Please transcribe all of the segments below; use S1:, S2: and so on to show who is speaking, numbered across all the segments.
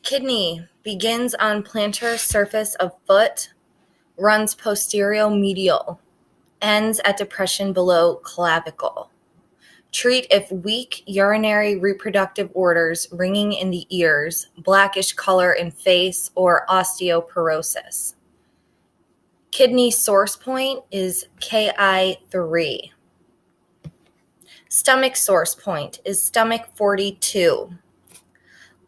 S1: Kidney begins on plantar surface of foot, runs posterior medial, ends at depression below clavicle. Treat if weak urinary reproductive orders, ringing in the ears, blackish color in face, or osteoporosis. Kidney source point is Ki3. Stomach source point is stomach 42.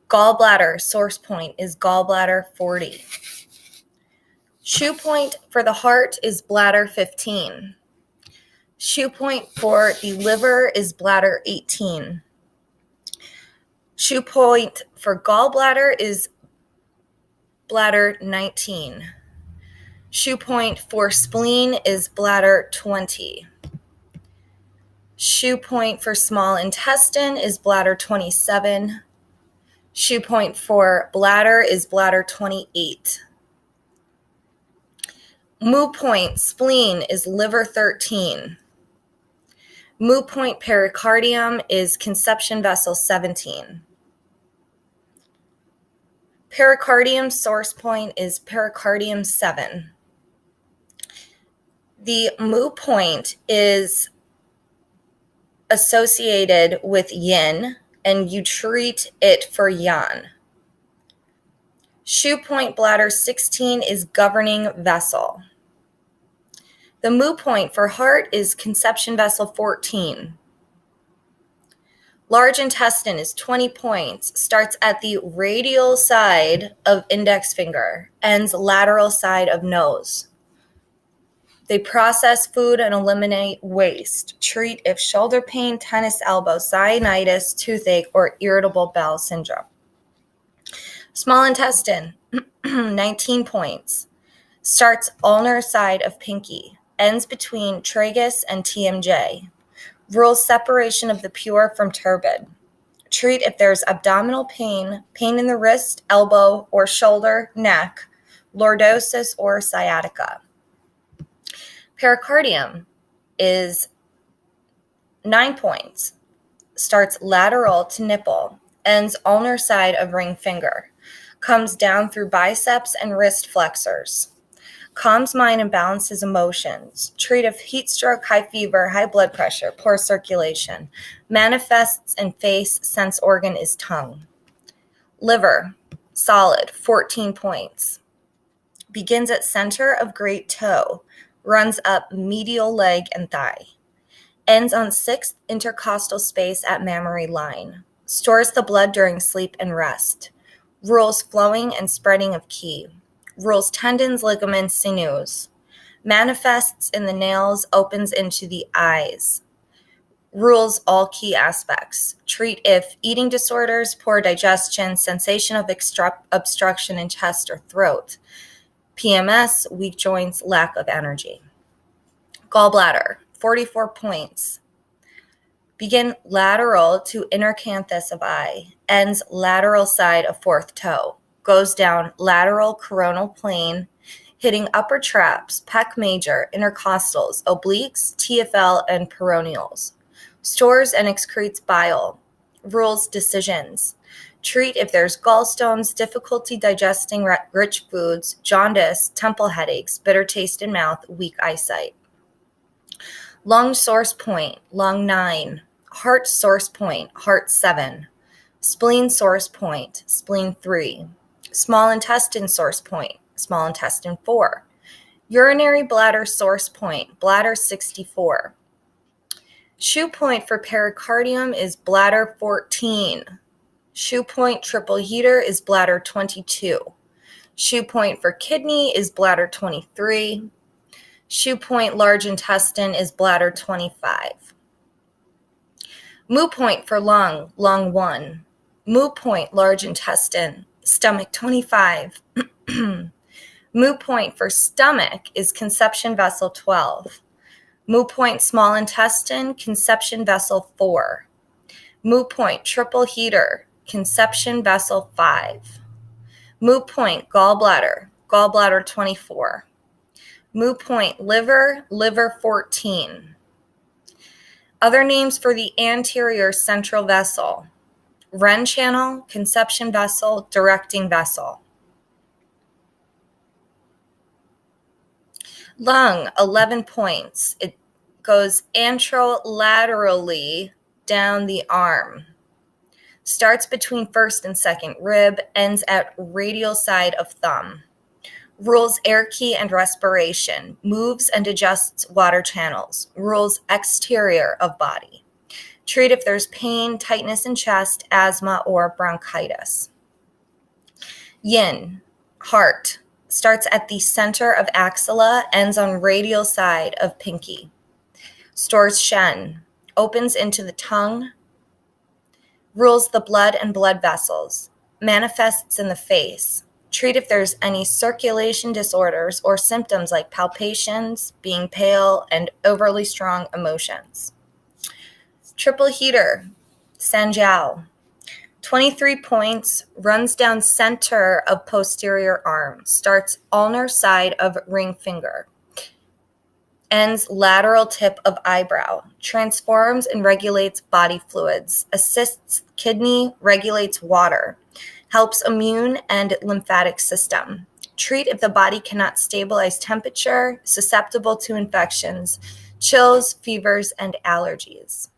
S1: Gallbladder source point is gallbladder 40. Shoe point for the heart is bladder 15. Shoe point for the liver is bladder 18. Shoe point for gallbladder is bladder 19. Shoe point for spleen is bladder 20. Shoe point for small intestine is bladder 27. Shoe point for bladder is bladder 28. Moo point spleen is liver 13. Moo point pericardium is conception vessel 17. Pericardium source point is pericardium 7. The moo point is associated with yin, and you treat it for yang. Shoe point bladder 16 is governing vessel. The moo point for heart is conception vessel 14. Large intestine is 20 points, starts at the radial side of index finger, ends lateral side of nose. They process food and eliminate waste. Treat if shoulder pain, tennis elbow, sinusitis, toothache, or irritable bowel syndrome. Small intestine, 19 points. Starts ulnar side of pinky. Ends between tragus and TMJ. Rules separation of the pure from turbid. Treat if there's abdominal pain, pain in the wrist, elbow, or shoulder, neck, lordosis, or sciatica. Pericardium is 9 points. Starts lateral to nipple. Ends ulnar side of ring finger. Comes down through biceps and wrist flexors. Calms mind and balances emotions. Treat of heat stroke, high fever, high blood pressure, poor circulation. Manifests in face, sense organ is tongue. Liver, solid, 14 points. Begins at center of great toe. Runs up medial leg and thigh. Ends on 6th intercostal space at mammary line. Stores the blood during sleep and rest. Rules flowing and spreading of qi. Rules tendons, ligaments, sinews. Manifests in the nails, opens into the eyes. Rules all key aspects. Treat if eating disorders, poor digestion, sensation of obstruction in chest or throat. PMS, weak joints, lack of energy. Gallbladder, 44 points. Begin lateral to inner canthus of eye. Ends lateral side of 4th toe. Goes down lateral coronal plane, hitting upper traps, pec major, intercostals, obliques, TFL, and peroneals. Stores and excretes bile. Rules decisions. Treat if there's gallstones, difficulty digesting rich foods, jaundice, temple headaches, bitter taste in mouth, weak eyesight. Lung source point, lung 9. Heart source point, heart 7. Spleen source point, spleen 3. Small intestine source point, small intestine 4. Urinary bladder source point, bladder 64. Shoe point for pericardium is bladder 14. Shoe point triple heater is bladder 22. Shoe point for kidney is bladder 23. Shoe point large intestine is bladder 25. Moo point for lung, lung 1. Moo point large intestine, stomach 25. Moo point for stomach is conception vessel 12. Moo point small intestine, conception vessel 4. Moo point triple heater, conception vessel 5. Moo point gallbladder, gallbladder 24. Moo point liver, liver 14. Other names for the anterior central vessel. Ren channel, conception vessel, directing vessel. Lung, 11 points. It goes anterolaterally down the arm. Starts between first and second rib, ends at radial side of thumb. Rules air key and respiration, moves and adjusts water channels, rules exterior of body. Treat if there's pain, tightness in chest, asthma, or bronchitis. Yin, heart, starts at the center of axilla, ends on radial side of pinky. Stores Shen, opens into the tongue, rules the blood and blood vessels, manifests in the face. Treat if there's any circulation disorders or symptoms like palpitations, being pale, and overly strong emotions. Triple heater, Sanjiao, 23 points, runs down center of posterior arm, starts ulnar side of ring finger, ends lateral tip of eyebrow, transforms and regulates body fluids, assists kidney, regulates water, helps immune and lymphatic system. Treat if the body cannot stabilize temperature, susceptible to infections, chills, fevers, and allergies.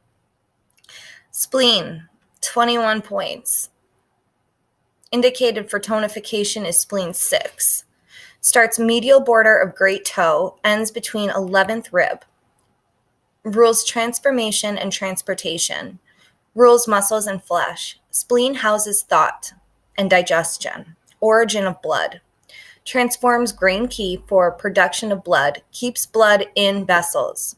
S1: Spleen, 21 points. Indicated for tonification is spleen 6. Starts medial border of great toe, ends between 11th rib. Rules transformation and transportation. Rules muscles and flesh. Spleen houses thought and digestion. Origin of blood. Transforms grain key for production of blood. Keeps blood in vessels.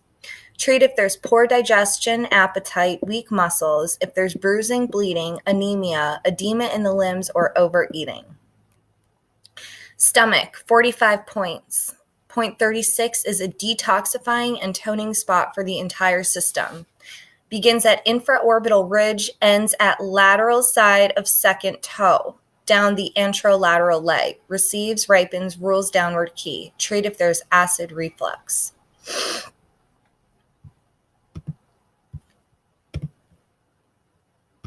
S1: Treat if there's poor digestion, appetite, weak muscles, if there's bruising, bleeding, anemia, edema in the limbs, or overeating. Stomach, 45 points. Point 36 is a detoxifying and toning spot for the entire system. Begins at infraorbital ridge, ends at lateral side of second toe, down the anterolateral leg. Receives, ripens, rules downward key. Treat if there's acid reflux.